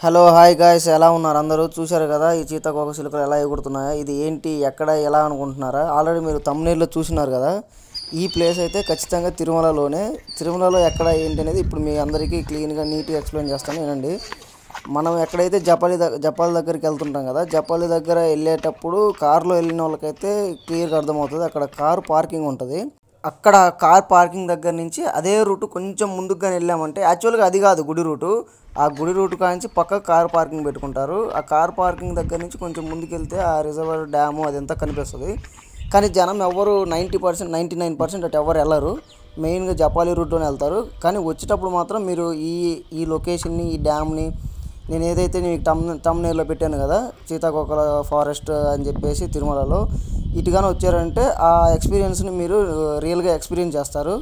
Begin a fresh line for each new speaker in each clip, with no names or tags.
Hello hi guys, ఎలా ఉన్నారు అందరూ? చూశారు కదా ఈ సీతాకోక చిలుకలు ఎలా ఎగురుతున్నాయో. ఇది ఏంటి, ఎక్కడ, ఎలా అనుకుంటున్నారా? ఆల్రెడీ మీరు thumbnail లో చూసినారు కదా. ఈ ప్లేస్ అయితే ఖచ్చితంగా తిరుమలలోనే. తిరుమలలో ఎక్కడ ఏంటి అనేది ఇప్పుడు మీ అందరికీ క్లీన్గా నీట్గా ఎక్స్ప్లెయిన్ చేస్తాను, వినండి. మనం ఎక్కడైతే జపాలి దగ్గరికి వెళ్తుంటాం కదా, జపాలి దగ్గర వెళ్ళేటప్పుడు కారులో వెళ్ళిన వాళ్ళకైతే క్లియర్గా అర్థమవుతుంది. అక్కడ కార్ పార్కింగ్ ఉంటుంది. అక్కడ కార్ పార్కింగ్ దగ్గర నుంచి అదే రూటు కొంచెం ముందుకు వెళ్ళామంటే, యాక్చువల్గా అది కాదు గుడి రూటు. ఆ గుడి రూటు కాంచి పక్క కార్ పార్కింగ్ పెట్టుకుంటారు. ఆ కార్ పార్కింగ్ దగ్గర నుంచి కొంచెం ముందుకు వెళ్తే ఆ రిజర్వర్ డ్యాము అదంతా కనిపిస్తుంది. కానీ జనం ఎవరు 90%, 99% అటు ఎవరు వెళ్ళరు. మెయిన్గా జపాలి రూట్లోనే వెళ్తారు. కానీ వచ్చేటప్పుడు మాత్రం మీరు ఈ ఈ లొకేషన్ని, ఈ డ్యామ్ని, నేను ఏదైతే మీకు తమ్నేల్లో పెట్టాను కదా, సీతాకోకల ఫారెస్ట్ అని చెప్పేసి తిరుమలలో, ఇటుగానే వచ్చారంటే ఆ ఎక్స్పీరియన్స్ని మీరు రియల్గా ఎక్స్పీరియన్స్ చేస్తారు.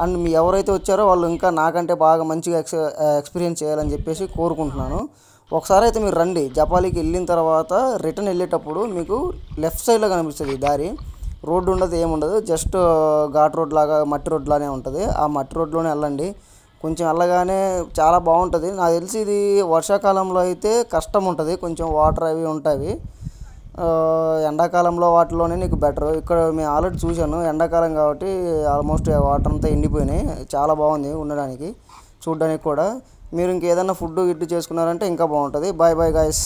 అండ్ మీ ఎవరైతే వచ్చారో వాళ్ళు ఇంకా నాకంటే బాగా మంచిగా ఎక్స్పీరియన్స్ చేయాలని చెప్పేసి కోరుకుంటున్నాను. ఒకసారి అయితే మీరు రండి. జపాలికి వెళ్ళిన తర్వాత రిటర్న్ వెళ్ళేటప్పుడు మీకు లెఫ్ట్ సైడ్లో కనిపిస్తుంది దారి. రోడ్డు ఉండదు, ఏముండదు, జస్ట్ ఘాట్ రోడ్ లాగా, మట్టి రోడ్ లానే ఉంటుంది. ఆ మట్టి రోడ్లోనే వెళ్ళండి. కొంచెం వెళ్ళగానే చాలా బాగుంటుంది. నాకు తెలిసి ఇది వర్షాకాలంలో అయితే కష్టం ఉంటుంది, కొంచెం వాటర్ అవి ఉంటాయి. ఎండాకాలంలో వాటిలోనే నీకు బెటర్. ఇక్కడ మేము ఆల్రెడీ చూశాను, ఎండాకాలం కాబట్టి ఆల్మోస్ట్ వాటర్ అంతా ఎండిపోయినాయి. చాలా బాగుంది ఉండడానికి, చూడడానికి కూడా. మీరు ఇంకేదైనా ఫుడ్ గిడ్డు చేసుకున్నారంటే ఇంకా బాగుంటుంది. Bye bye guys.